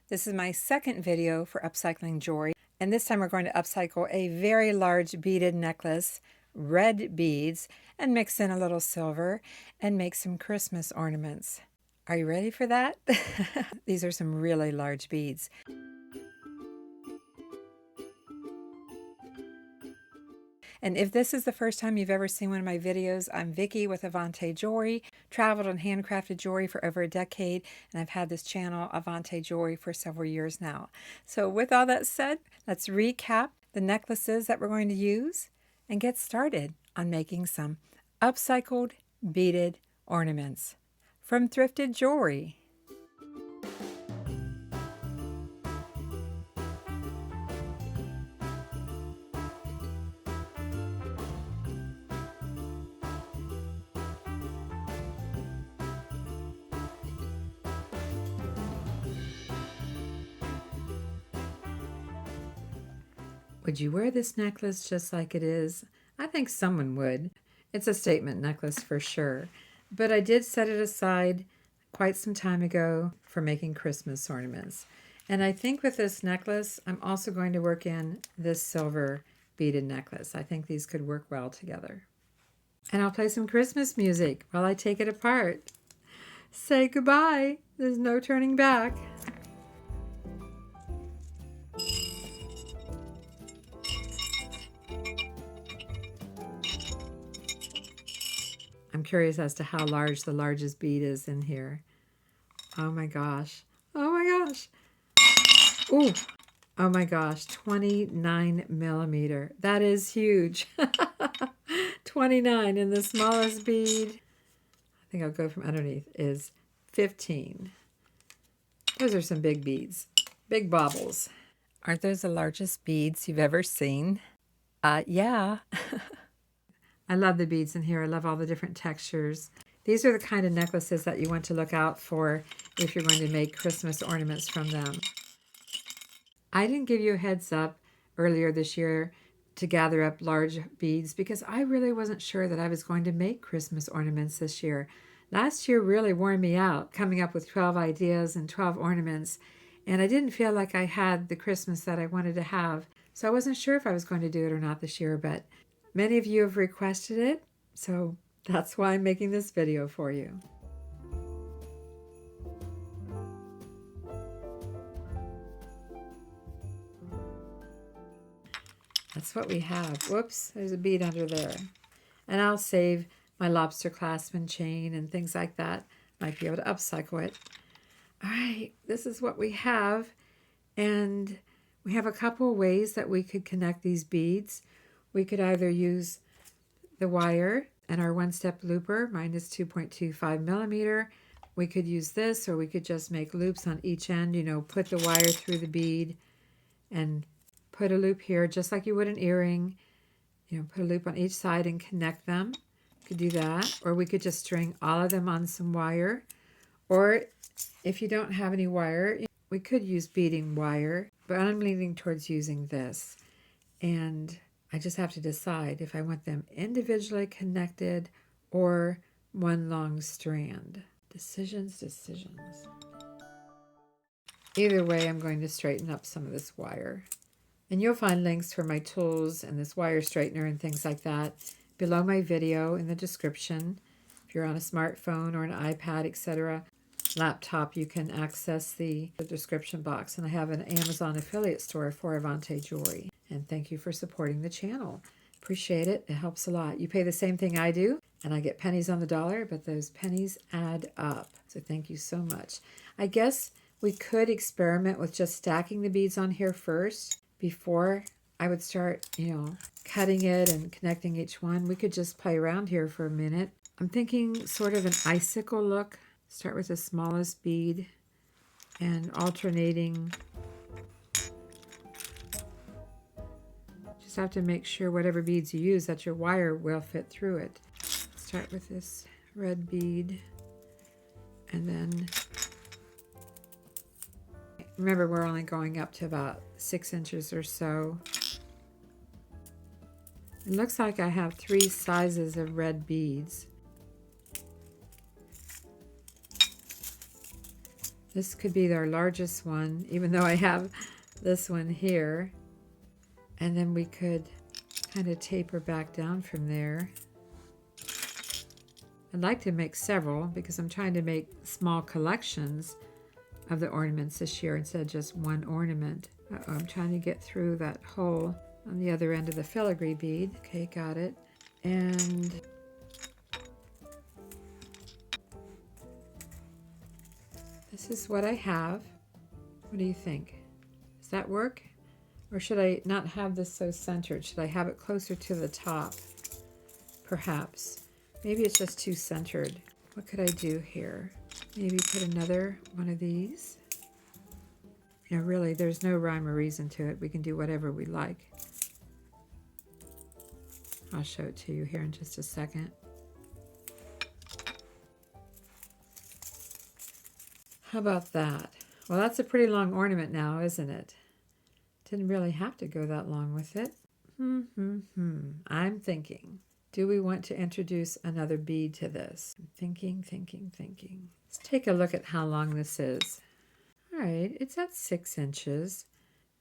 This is my second video for upcycling jewelry, and this time we're going to upcycle a very large beaded necklace, red beads, and mix in a little silver and make some Christmas ornaments. Are you ready for that? These are some really large beads. And if this is the first time you've ever seen one of my videos, I'm Vicki with Avante Jewelry, traveled on handcrafted jewelry for over a decade, and I've had this channel, Avante Jewelry, for several years now. So with all that said, let's recap the necklaces that we're going to use and get started on making some upcycled beaded ornaments from thrifted jewelry. Would you wear this necklace just like it is? I think someone would. It's a statement necklace for sure. But I did set it aside quite some time ago for making Christmas ornaments. And I think with this necklace, I'm also going to work in this silver beaded necklace. I think these could work well together. And I'll play some Christmas music while I take it apart. Say goodbye. There's no turning back. I'm curious as to how large the largest bead is in here. Oh my gosh. Oh my gosh. Ooh. Oh my gosh. 29 millimeter. That is huge. 29. And the smallest bead, I think I'll go from underneath, is 15. Those are some big beads. Big baubles. Aren't those the largest beads you've ever seen? Yeah. I love the beads in here. I love all the different textures. These are the kind of necklaces that you want to look out for if you're going to make Christmas ornaments from them. I didn't give you a heads up earlier this year to gather up large beads because I really wasn't sure that I was going to make Christmas ornaments this year. Last year really wore me out, coming up with 12 ideas and 12 ornaments, and I didn't feel like I had the Christmas that I wanted to have. So I wasn't sure if I was going to do it or not this year, but many of you have requested it, so that's why I'm making this video for you. That's what we have. Whoops, there's a bead under there. And I'll save my lobster clasp and chain and things like that. Might be able to upcycle it. All right, this is what we have. And we have a couple of ways that we could connect these beads. We could either use the wire and our one-step looper. Mine is 2.25 millimeter. We could use this, or we could just make loops on each end, put the wire through the bead and put a loop here just like you would an earring. Put a loop on each side and connect them. You could do that. Or we could just string all of them on some wire. Or if you don't have any wire, we could use beading wire, but I'm leaning towards using this. And I just have to decide if I want them individually connected or one long strand. Decisions. Either way, I'm going to straighten up some of this wire. And you'll find links for my tools and this wire straightener and things like that below my video in the description. If you're on a smartphone or an iPad, etc., laptop, you can access the description box. And I have an Amazon affiliate store for Avante Jewelry. And thank you for supporting the channel. Appreciate it. It helps a lot. You pay the same thing I do, and I get pennies on the dollar, but those pennies add up. So thank you so much. I guess we could experiment with just stacking the beads on here first before I would start, cutting it and connecting each one. We could just play around here for a minute. I'm thinking sort of an icicle look. Start with the smallest bead and alternating. Just have to make sure whatever beads you use that your wire will fit through it. Start with this red bead and then remember we're only going up to about 6 inches or so. It looks like I have 3 sizes of red beads. This could be our largest one, even though I have this one here. And then we could kind of taper back down from there. I'd like to make several because I'm trying to make small collections of the ornaments this year instead of just one ornament. Uh-oh, I'm trying to get through that hole on the other end of the filigree bead. Okay, got it. And this is what I have. What do you think? Does that work? Or should I not have this so centered? Should I have it closer to the top? Perhaps. Maybe it's just too centered. What could I do here? Maybe put another one of these. You know, really, there's no rhyme or reason to it. We can do whatever we like. I'll show it to you here in just a second. How about that? Well, that's a pretty long ornament now, isn't it? Didn't really have to go that long with it. I'm thinking, do we want to introduce another bead to this? I'm thinking. Let's take a look at how long this is. All right, it's at 6 inches.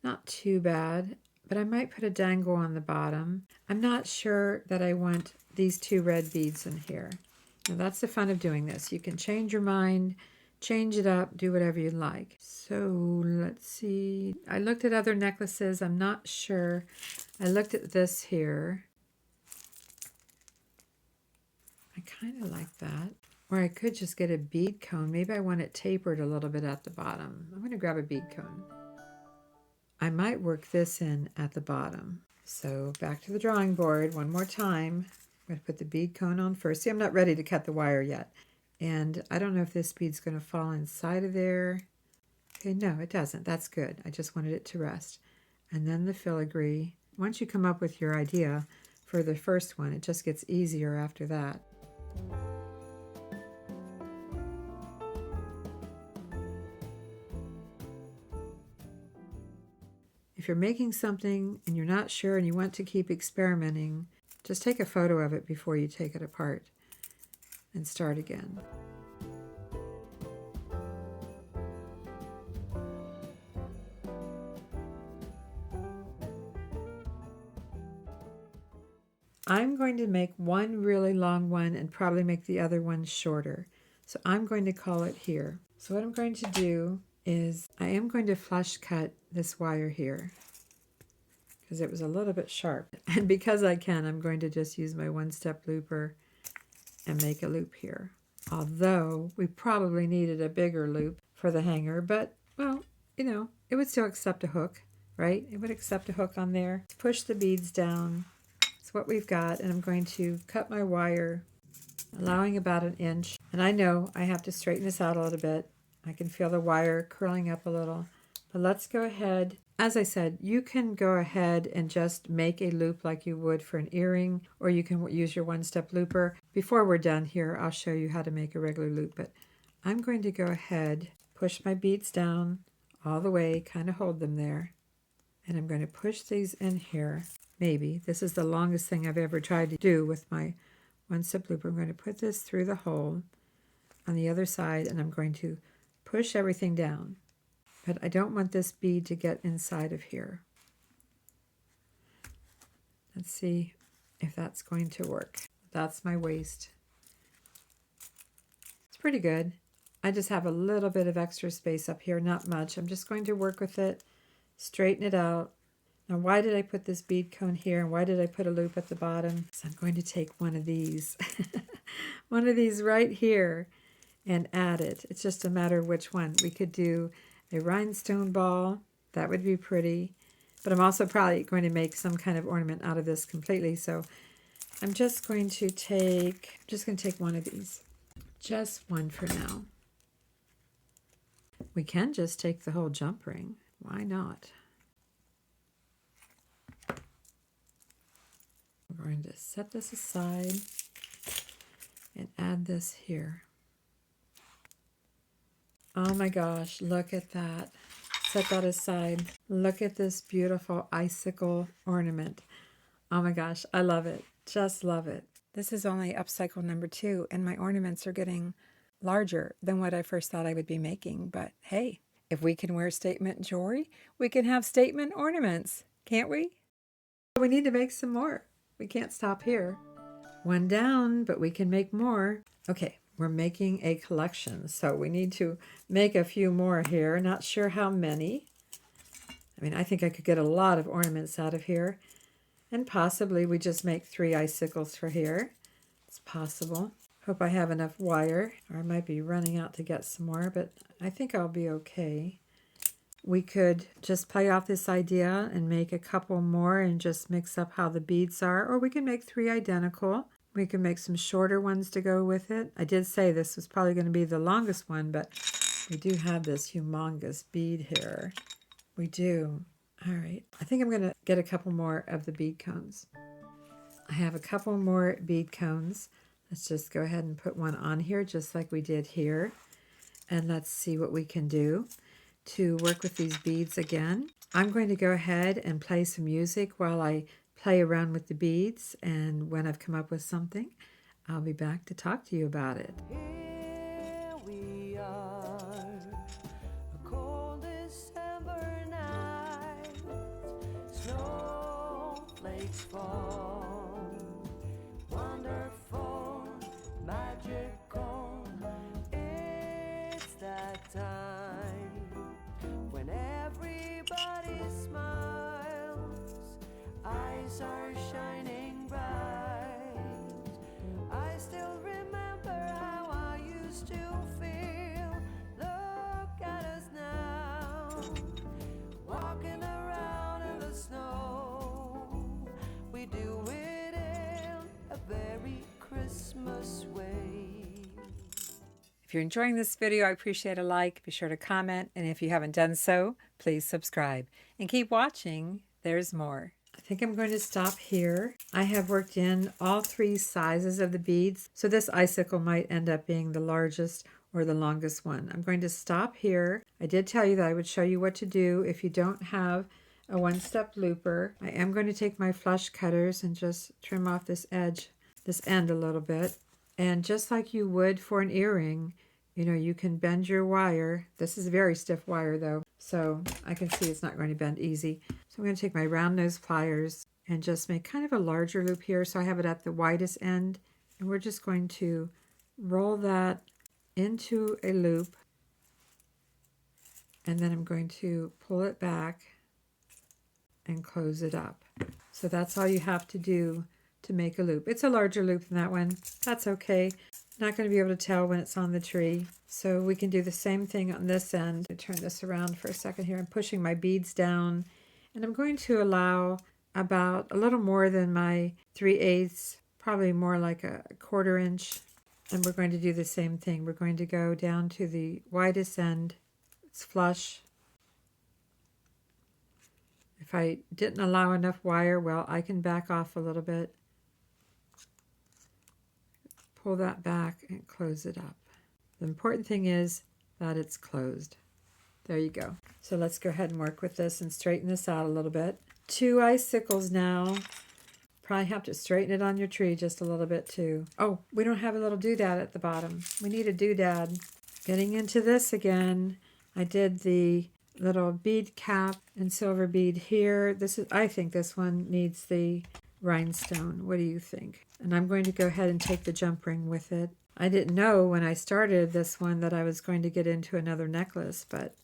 Not too bad, but I might put a dangle on the bottom. I'm not sure that I want these 2 red beads in here. Now that's the fun of doing this. You can change your mind, change it up, do whatever you like. So let's see. I looked at other necklaces. I'm not sure. I looked at this here. I kind of like that. Or I could just get a bead cone. Maybe I want it tapered a little bit at the bottom. I'm going to grab a bead cone. I might work this in at the bottom. So back to the drawing board one more time. I'm going to put the bead cone on first. See, I'm not ready to cut the wire yet. And I don't know if this bead's going to fall inside of there. Okay, no, it doesn't. That's good. I just wanted it to rest. And then the filigree. Once you come up with your idea for the first one, it just gets easier after that. If you're making something and you're not sure and you want to keep experimenting, just take a photo of it before you take it apart and start again. I'm going to make one really long one and probably make the other one shorter. So I'm going to call it here. So what I'm going to do is I am going to flush cut this wire here because it was a little bit sharp. And because I can, I'm going to just use my one-step looper and make a loop here. Although we probably needed a bigger loop for the hanger, but well, you know, it would still accept a hook, right? It would accept a hook on there. Let's push the beads down. That's what we've got, and I'm going to cut my wire, allowing about 1 inch. And I know I have to straighten this out a little bit. I can feel the wire curling up a little, but let's go ahead. As I said, you can go ahead and just make a loop like you would for an earring, or you can use your one-step looper. Before we're done here, I'll show you how to make a regular loop, but I'm going to go ahead, push my beads down all the way, kind of hold them there, and I'm going to push these in here. Maybe. This is the longest thing I've ever tried to do with my one-step looper. I'm going to put this through the hole on the other side, and I'm going to push everything down. But I don't want this bead to get inside of here. Let's see if that's going to work. That's my waist. It's pretty good. I just have a little bit of extra space up here, not much. I'm just going to work with it, straighten it out. Now, why did I put this bead cone here, and why did I put a loop at the bottom? So I'm going to take one of these, one of these right here, and add it. It's just a matter of which one. We could do a rhinestone ball. That would be pretty. But I'm also probably going to make some kind of ornament out of this completely. So I'm just going to take one of these. Just one for now. We can just take the whole jump ring. Why not? We're going to set this aside and add this here. Oh my gosh, look at that. Set that aside. Look at this beautiful icicle ornament. Oh my gosh, I love it. Just love it. This is only upcycle number 2, and my ornaments are getting larger than what I first thought I would be making. But hey, if we can wear statement jewelry, we can have statement ornaments, can't we? We need to make some more. We can't stop here. One down, but we can make more. Okay, we're making a collection, so we need to make a few more here. Not sure how many. I mean, I think I could get a lot of ornaments out of here. And possibly we just make 3 icicles for here. It's possible. Hope I have enough wire, or I might be running out to get some more, but I think I'll be okay. We could just play off this idea and make a couple more and just mix up how the beads are, or we can make 3 identical. We can make some shorter ones to go with it. I did say this was probably going to be the longest one, but we do have this humongous bead here. We do. All right. I think I'm going to get a couple more of the bead cones. I have a couple more bead cones. Let's just go ahead and put one on here just like we did here. And let's see what we can do to work with these beads again. I'm going to go ahead and play some music while I play around with the beads. And when I've come up with something, I'll be back to talk to you about it. Here we are, a cold December night, snowflakes fall, wonderful, magical, it's that time when everybody smiles, eyes are shining bright. I still remember how I used to feel. Look at us now, walking around in the snow. We do it in a very Christmas way. If you're enjoying this video, I appreciate a like. Be sure to comment. And if you haven't done so, please subscribe. And keep watching. There's more. I think I'm going to stop here. I have worked in all 3 sizes of the beads, so this icicle might end up being the largest or the longest one. I'm going to stop here. I did tell you that I would show you what to do if you don't have a one-step looper. I am going to take my flush cutters and just trim off this edge, this end a little bit. And just like you would for an earring, you know, you can bend your wire. This is very stiff wire though, so I can see it's not going to bend easy. So I'm going to take my round nose pliers and just make kind of a larger loop here so I have it at the widest end. And we're just going to roll that into a loop. And then I'm going to pull it back and close it up. So that's all you have to do to make a loop. It's a larger loop than that one. That's okay. Not going to be able to tell when it's on the tree. So we can do the same thing on this end. I turn this around for a second here. I'm pushing my beads down. And I'm going to allow about a little more than my 3/8, probably more like a 1/4 inch. And we're going to do the same thing. We're going to go down to the widest end. It's flush. If I didn't allow enough wire, well, I can back off a little bit. Pull that back and close it up. The important thing is that it's closed. There you go. So let's go ahead and work with this and straighten this out a little bit. 2 icicles now. Probably have to straighten it on your tree just a little bit too. Oh, we don't have a little doodad at the bottom. We need a doodad. Getting into this again. I did the little bead cap and silver bead here. This is, I think this one needs the rhinestone. What do you think? And I'm going to go ahead and take the jump ring with it. I didn't know when I started this one that I was going to get into another necklace, but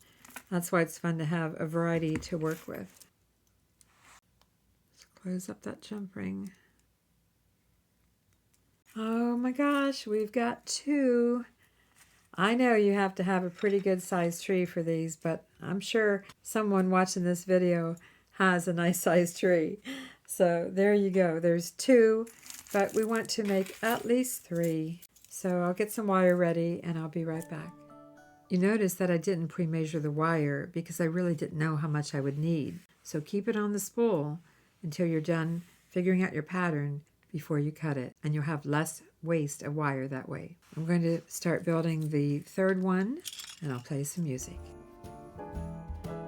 that's why it's fun to have a variety to work with. Let's close up that jump ring. Oh my gosh, we've got 2. I know you have to have a pretty good sized tree for these, but I'm sure someone watching this video has a nice sized tree. So there you go. There's 2, but we want to make at least 3. So I'll get some wire ready and I'll be right back. You notice that I didn't pre-measure the wire because I really didn't know how much I would need. So keep it on the spool until you're done figuring out your pattern before you cut it, and you'll have less waste of wire that way. I'm going to start building the 3rd one, and I'll play some music.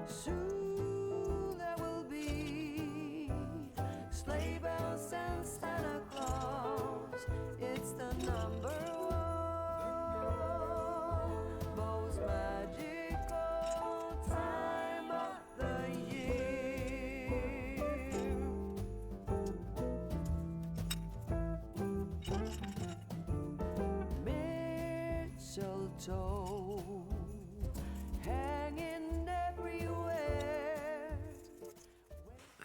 Soon there will be sleigh bells and Santa Claus. It's the number 1 mistletoe hanging everywhere.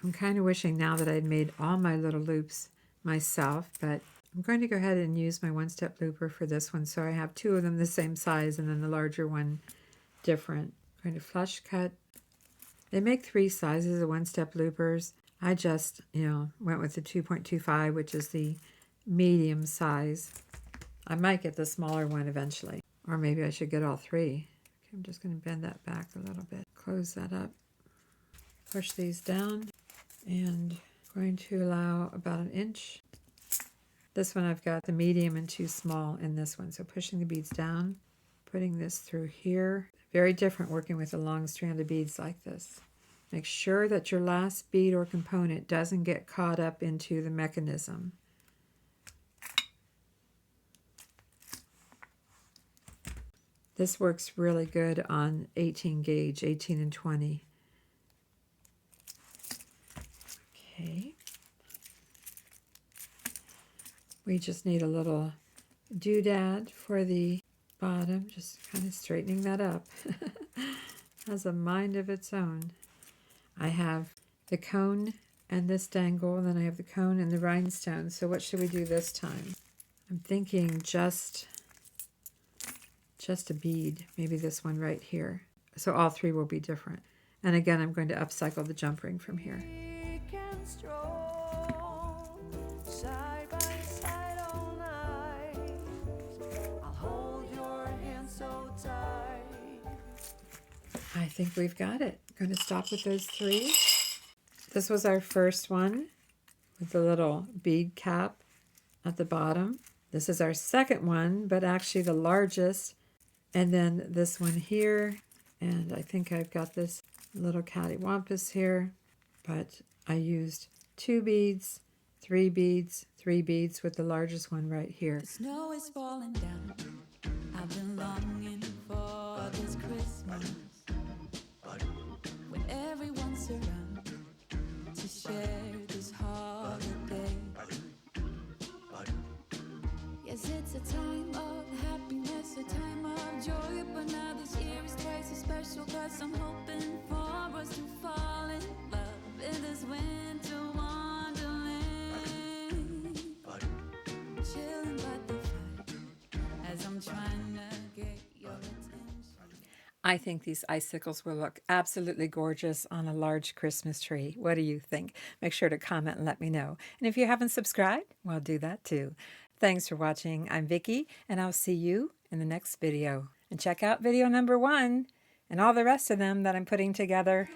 I'm kind of wishing now that I'd made all my little loops myself, but I'm going to go ahead and use my one-step looper for this one, so I have two of them the same size and then the larger one different. I'm going to flush cut. They make three sizes of one-step loopers. I just, went with the 2.25, which is the medium size. I might get the smaller one eventually, or maybe I should get all three. Okay, I'm just going to bend that back a little bit. Close that up. Push these down, and I'm going to allow about 1 inch. This one I've got the medium and too small in this one, so pushing the beads down, putting this through here. Very different working with a long strand of beads like this. Make sure that your last bead or component doesn't get caught up into the mechanism. This works really good on 18 gauge, 18 and 20. Okay. We just need a little doodad for the bottom, just kind of straightening that up. Has a mind of its own. I have the cone and this dangle, and then I have the cone and the rhinestone. So what should we do this time? I'm thinking just a bead, maybe this one right here. So all three will be different. And again, I'm going to upcycle the jump ring from here. We can stroll side by side all night. I'll hold your hand so tight. I think we've got it. I'm going to stop with those three. This was our first one with the little bead cap at the bottom. This is our second one, but actually the largest. And then this one here. And I think I've got this little cattywampus here. But I used 2 beads, 3 beads, 3 beads with the largest one right here. The snow is falling down. I've been longing for this Christmas, when everyone's around to share this holiday. Yes, it's a time of happiness, a time of joy, but now this year is twice as special, 'cause I'm hoping for us to fall in love in this winter wonderland. Chilling by the fire as I'm trying to get your attention. I think these icicles will look absolutely gorgeous on a large Christmas tree. What do you think? Make sure to comment and let me know. And if you haven't subscribed, well, do that too. Thanks for watching. I'm Vicki, and I'll see you in the next video. And check out video number 1 and all the rest of them that I'm putting together.